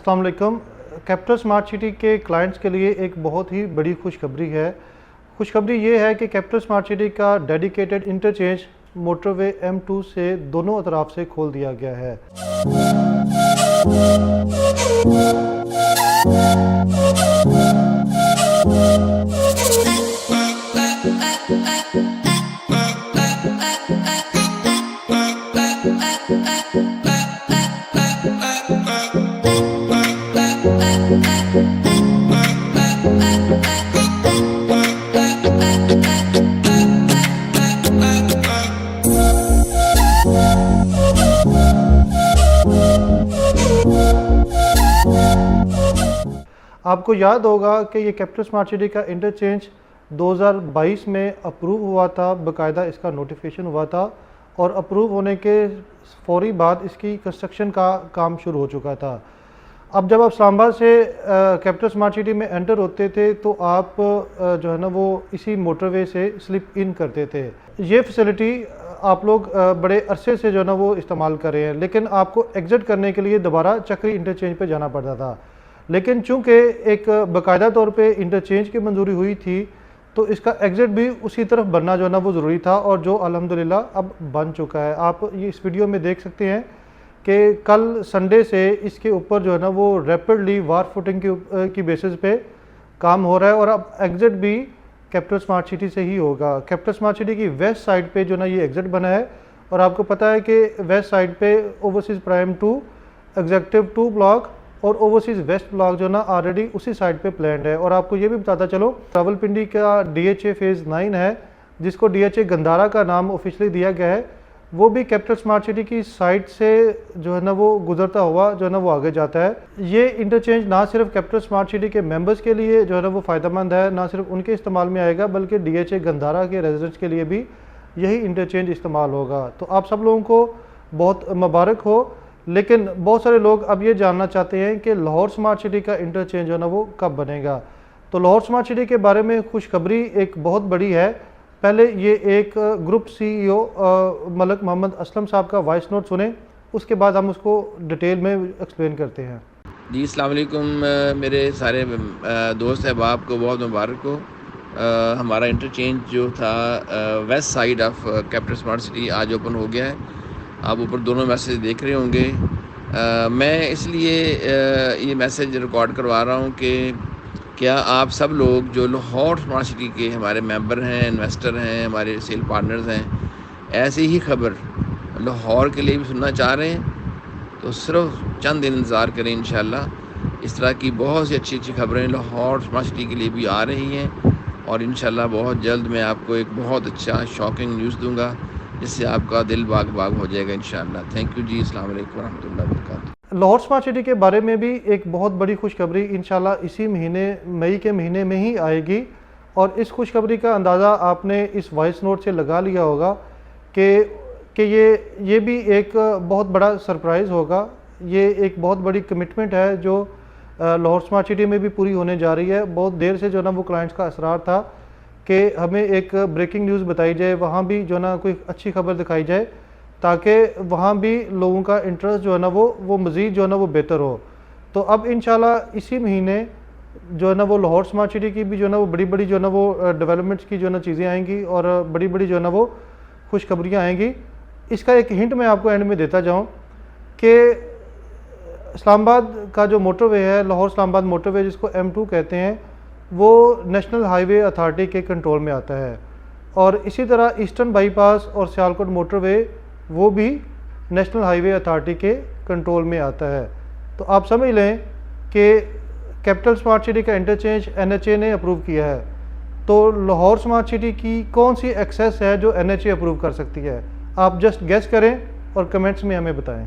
अस्सलाम वालेकुम। Capital smart city के क्लाइंट्स के लिए एक बहुत ही बड़ी खुशखबरी है। खुशखबरी ये है कि कैपिटल स्मार्ट सिटी का डेडिकेटेड इंटरचेंज मोटरवे M2 से दोनों तरफ से खोल दिया गया है। आपको याद होगा कि ये कैपिटल स्मार्ट सिटी का इंटरचेंज 2022 में अप्रूव हुआ था, बाकायदा इसका नोटिफिकेशन हुआ था और अप्रूव होने के फौरी बाद इसकी कंस्ट्रक्शन का काम शुरू हो चुका था। अब जब आप इस्लामाबाद से कैपिटल स्मार्ट सिटी में एंटर होते थे तो आप जो है ना वो इसी मोटरवे से स्लिप इन करते थे। ये फैसिलिटी आप लोग बड़े अरसे से जो है ना वो इस्तेमाल कर रहे हैं, लेकिन आपको एग्ज़िट करने के लिए दोबारा चक्री इंटरचेंज पे जाना पड़ता था। लेकिन चूंकि एक बाकायदा तौर पे इंटरचेंज की मंजूरी हुई थी तो इसका एग्ज़िट भी उसी तरफ बनना जो है ना वो ज़रूरी था, और जो अल्हम्दुलिल्लाह अब बन चुका है। आप ये इस वीडियो में देख सकते हैं कि कल संडे से इसके ऊपर जो है ना वो रैपिडली वार फुटिंग की बेसिस पे काम हो रहा है और अब एग्ज़िट भी कैपिटल स्मार्ट सिटी से ही होगा। कैपिटल स्मार्ट सिटी की वेस्ट साइड पे जो ना ये एग्ज़िट बना है और आपको पता है कि वेस्ट साइड पे ओवरसीज़ प्राइम 2, एग्जीक्यूटिव 2 ब्लॉक और ओवरसीज़ वेस्ट ब्लॉक जो ना ऑलरेडी उसी साइड पे प्लान्ड है। और आपको ये भी बताता चलो, रावलपिंडी का DHA फेज़ 9 है, जिसको DHA गंदारा का नाम ऑफिशियली दिया गया है, वो भी कैपिटल स्मार्ट सिटी की साइड से जो है ना वो गुजरता हुआ जो है ना वो आगे जाता है। ये इंटरचेंज ना सिर्फ कैपिटल स्मार्ट सिटी के मेंबर्स के लिए जो है ना वो फ़ायदेमंद है, ना सिर्फ उनके इस्तेमाल में आएगा बल्कि DHA गंदारा के रेजिडेंट्स के लिए भी यही इंटरचेंज इस्तेमाल होगा। तो आप सब लोगों को बहुत मुबारक हो। लेकिन बहुत सारे लोग अब ये जानना चाहते हैं कि लाहौर स्मार्ट सिटी का इंटरचेंज जो है ना वो कब बनेगा। तो लाहौर स्मार्ट सिटी के बारे में खुशखबरी एक बहुत बड़ी है। पहले ये एक ग्रुप CEO मलक मोहम्मद असलम साहब का वॉइस नोट सुने, उसके बाद हम उसको डिटेल में एक्सप्लेन करते हैं। जी अस्सलाम वालेकुम मेरे सारे दोस्त अहबाब को बहुत मुबारक हो। हमारा इंटरचेंज जो था west side of capital smart city आज ओपन हो गया है। आप ऊपर दोनों मैसेज देख रहे होंगे। मैं इसलिए ये मैसेज रिकॉर्ड करवा रहा हूँ कि क्या आप सब लोग जो लाहौर स्मार्ट सिटी के हमारे मेंबर हैं, इन्वेस्टर हैं, हमारे सेल पार्टनर्स हैं, ऐसी ही खबर लाहौर के लिए भी सुनना चाह रहे हैं तो सिर्फ चंद दिन इंतज़ार करें। इंशाल्लाह इस तरह की बहुत सी अच्छी अच्छी खबरें लाहौर स्मार्ट सिटी के लिए भी आ रही हैं और इंशाल्लाह बहुत जल्द मैं आपको एक बहुत अच्छा शॉकिंग न्यूज़ दूँगा जिससे आपका दिल बाग बाग हो जाएगा इंशाल्लाह। थैंक यू जी। अस्सलाम वालेकुम रहमतुल्लाहि व बरकातहू। लाहौर स्मार्ट सिटी के बारे में भी एक बहुत बड़ी खुशखबरी इंशाल्लाह इसी महीने मई के महीने में ही आएगी और इस खुशखबरी का अंदाज़ा आपने इस वॉइस नोट से लगा लिया होगा कि ये भी एक बहुत बड़ा सरप्राइज़ होगा। ये एक बहुत बड़ी कमिटमेंट है जो लाहौर स्मार्ट सिटी में भी पूरी होने जा रही है। बहुत देर से जो ना वो क्लाइंट्स का असरार था कि हमें एक ब्रेकिंग न्यूज़ बताई जाए, वहाँ भी जो ना कोई अच्छी खबर दिखाई जाए ताकि वहाँ भी लोगों का इंटरेस्ट जो है ना वो मज़ीद जो है ना वो बेहतर हो। तो अब इंशाल्लाह इसी महीने जो है ना वो लाहौर स्मार्ट सिटी की भी जो है ना वो बड़ी बड़ी जो है ना वो डेवलपमेंट्स की जो है ना चीज़ें आएंगी और बड़ी बड़ी जो है ना वो खुशखबरियाँ आएंगी। इसका एक हिंट मैं आपको एंड में देता जाऊँ कि इस्लामाबाद का जो मोटरवे है, लाहौर इस्लामाबाद मोटरवे जिसको M2 कहते हैं, वो नेशनल हाईवे अथॉरिटी के कंट्रोल में आता है और इसी तरह ईस्टर्न बाईपास और सियालकोट मोटरवे वो भी नेशनल हाईवे अथॉरिटी के कंट्रोल में आता है। तो आप समझ लें कि कैपिटल स्मार्ट सिटी का इंटरचेंज NHA ने अप्रूव किया है, तो लाहौर स्मार्ट सिटी की कौन सी एक्सेस है जो NHA अप्रूव कर सकती है? आप जस्ट गेस करें और कमेंट्स में हमें बताएं।